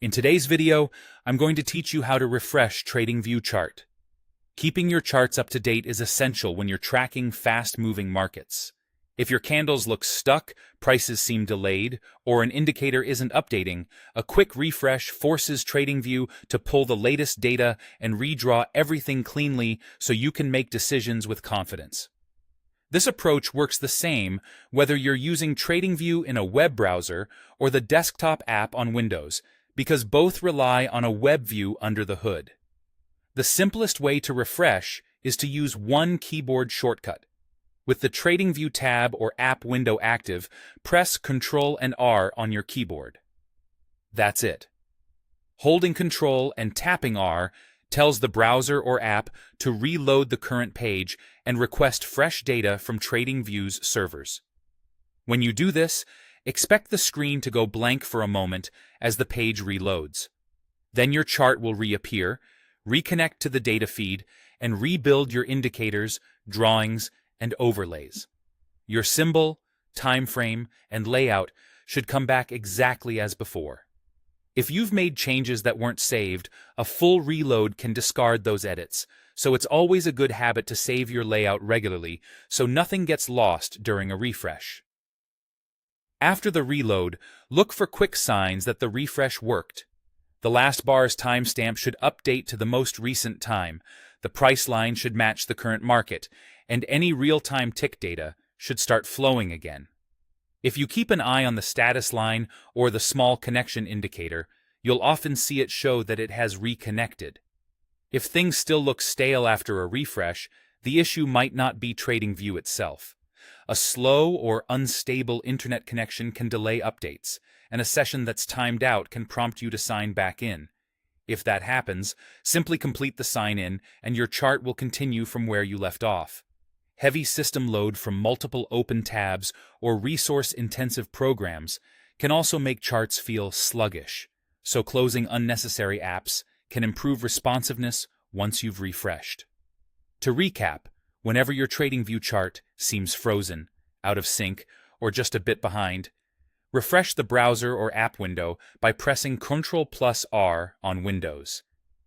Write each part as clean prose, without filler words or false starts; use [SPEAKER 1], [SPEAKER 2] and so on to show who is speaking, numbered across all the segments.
[SPEAKER 1] In today's video, I'm going to teach you how to refresh TradingView Chart. Keeping your charts up to date is essential when you're tracking fast-moving markets. If your candles look stuck, prices seem delayed, or an indicator isn't updating, a quick refresh forces TradingView to pull the latest data and redraw everything cleanly so you can make decisions with confidence. This approach works the same whether you're using TradingView in a web browser or the desktop app on Windows, because both rely on a web view under the hood. The simplest way to refresh is to use one keyboard shortcut. With the TradingView tab or app window active, press Ctrl and R on your keyboard. That's it. Holding Ctrl and tapping R tells the browser or app to reload the current page and request fresh data from TradingView's servers. When you do this, expect the screen to go blank for a moment as the page reloads. Then your chart will reappear, reconnect to the data feed, and rebuild your indicators, drawings, and overlays. Your symbol, time frame, and layout should come back exactly as before. If you've made changes that weren't saved, a full reload can discard those edits, so it's always a good habit to save your layout regularly so nothing gets lost during a refresh. After the reload, look for quick signs that the refresh worked. The last bar's timestamp should update to the most recent time, the price line should match the current market, and any real-time tick data should start flowing again. If you keep an eye on the status line or the small connection indicator, you'll often see it show that it has reconnected. If things still look stale after a refresh, the issue might not be TradingView itself. A slow or unstable internet connection can delay updates, and a session that's timed out can prompt you to sign back in. If that happens, simply complete the sign-in and your chart will continue from where you left off. Heavy system load from multiple open tabs or resource-intensive programs can also make charts feel sluggish, so closing unnecessary apps can improve responsiveness once you've refreshed. To recap, whenever your TradingView chart seems frozen, out of sync, or just a bit behind, refresh the browser or app window by pressing Ctrl+R on Windows.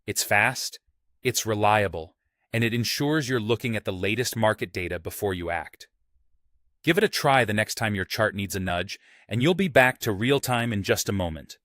[SPEAKER 1] It's fast, it's reliable, and it ensures you're looking at the latest market data before you act. Give it a try the next time your chart needs a nudge, and you'll be back to real time in just a moment.